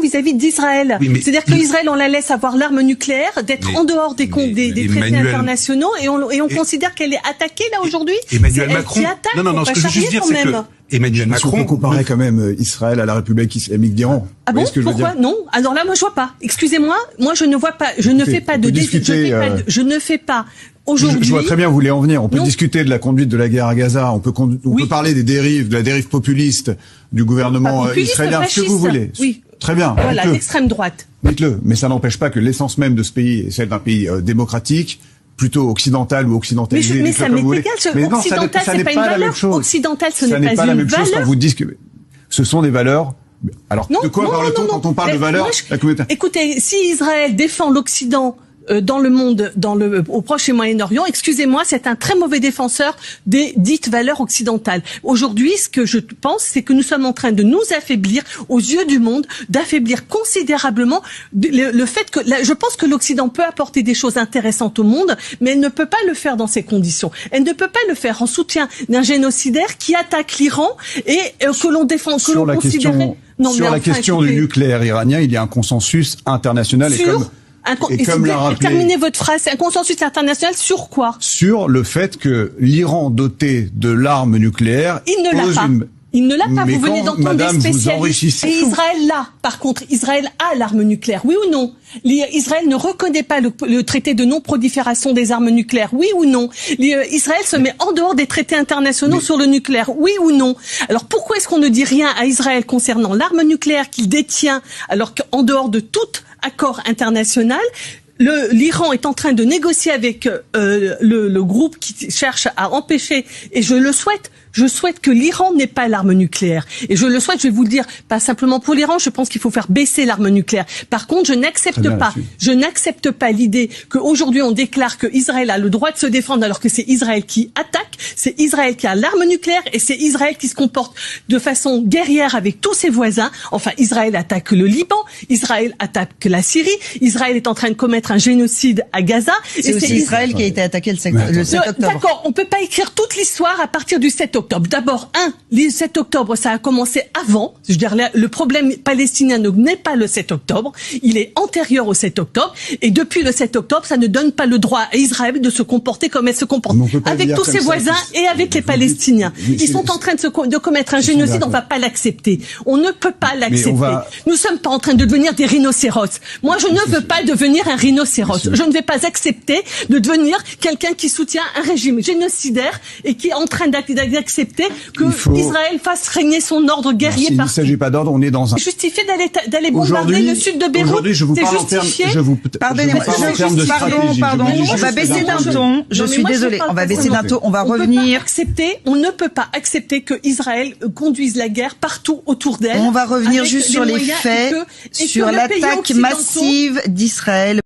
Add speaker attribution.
Speaker 1: vis-à-vis d'Israël. Oui, c'est-à-dire que Israël, on la laisse avoir l'arme nucléaire, d'être en dehors des traités internationaux, et on considère qu'elle est attaquée là aujourd'hui.
Speaker 2: Emmanuel Macron.
Speaker 1: Non,
Speaker 2: ce que je veux juste dire, c'est que Emmanuel Macron.
Speaker 3: On comparait quand même Israël à la République islamique d'Iran.
Speaker 1: Ah bon? Pourquoi? Non. Alors là, moi, je vois pas. Excusez-moi, moi, je ne vois pas. Je ne fais pas de je ne fais pas. Aujourd'hui,
Speaker 3: je vois très bien où vous voulez en venir. On peut discuter de la conduite de la guerre à Gaza. On peut parler des dérives, de la dérive populiste du gouvernement israélien, ce que vous voulez.
Speaker 1: Oui.
Speaker 3: Très bien.
Speaker 1: Voilà, l'extrême droite.
Speaker 3: Dites-le. Mais ça n'empêche pas que l'essence même de ce pays est celle d'un pays démocratique, plutôt occidental ou occidentalisé.
Speaker 1: Mais ça m'est égal. Occidental, c'est pas une valeur. Occidental, ce n'est pas une
Speaker 3: même chose quand vous dites que ce sont des valeurs. Alors, de quoi parle-t-on quand on parle de valeurs?
Speaker 1: Écoutez, si Israël défend l'Occident dans le monde, au Proche et Moyen-Orient, excusez-moi, c'est un très mauvais défenseur des dites valeurs occidentales. Aujourd'hui, ce que je pense, c'est que nous sommes en train de nous affaiblir aux yeux du monde, d'affaiblir considérablement le fait que, je pense que l'Occident peut apporter des choses intéressantes au monde, mais elle ne peut pas le faire dans ces conditions. Elle ne peut pas le faire en soutien d'un génocidaire qui attaque l'Iran et que l'on défend, que l'on considérait...
Speaker 3: Sur la question du nucléaire iranien, il y a un consensus international
Speaker 1: terminez votre phrase. Un consensus international sur quoi?
Speaker 3: Sur le fait que l'Iran doté de l'arme nucléaire...
Speaker 1: Il ne l'a pas. Il ne l'a pas. Vous venez d'entendre des spécialistes. Et Israël l'a. Par contre, Israël a l'arme nucléaire. Oui ou non? Israël ne reconnaît pas le traité de non-prolifération des armes nucléaires. Oui ou non? Israël se met en dehors des traités internationaux sur le nucléaire. Oui ou non? Alors pourquoi est-ce qu'on ne dit rien à Israël concernant l'arme nucléaire qu'il détient, alors qu'en dehors de tout accord international, l'Iran est en train de négocier avec le groupe qui cherche à empêcher, et je souhaite que l'Iran n'ait pas l'arme nucléaire. Et je le souhaite, je vais vous le dire, pas simplement pour l'Iran, je pense qu'il faut faire baisser l'arme nucléaire. Par contre, je n'accepte pas l'idée qu'aujourd'hui on déclare que Israël a le droit de se défendre alors que c'est Israël qui attaque, c'est Israël qui a l'arme nucléaire et c'est Israël qui se comporte de façon guerrière avec tous ses voisins. Enfin, Israël attaque le Liban, Israël attaque la Syrie, Israël est en train de commettre un génocide à Gaza.
Speaker 4: C'est aussi Israël qui a été attaqué le 7 octobre.
Speaker 1: D'accord, on peut pas écrire toute l'histoire à partir du 7 octobre. D'abord, le 7 octobre, ça a commencé avant. Je veux dire, le problème palestinien n'est pas le 7 octobre. Il est antérieur au 7 octobre. Et depuis le 7 octobre, ça ne donne pas le droit à Israël de se comporter comme elle se comporte. Avec tous ses voisins et avec les Palestiniens. Ils sont en train de commettre un génocide, on ne va pas l'accepter. On ne peut pas l'accepter. Nous ne sommes pas en train de devenir des rhinocéros. Moi, je ne veux pas devenir un rhinocéros. Je ne vais pas accepter de devenir quelqu'un qui soutient un régime génocidaire et qui est en train d'accepter que Israël fasse régner son ordre guerrier partout.
Speaker 3: Il ne s'agit pas d'ordre, on est dans un...
Speaker 1: Justifier d'aller bombarder le sud de Beyrouth.
Speaker 3: Aujourd'hui, je vous parle en termes...
Speaker 4: Pardon, on va baisser d'un ton. Je suis désolée, on va baisser d'un ton, on va revenir...
Speaker 1: On ne peut pas accepter que Israël conduise la guerre partout autour d'elle.
Speaker 4: On va revenir juste sur les faits, sur l'attaque massive d'Israël.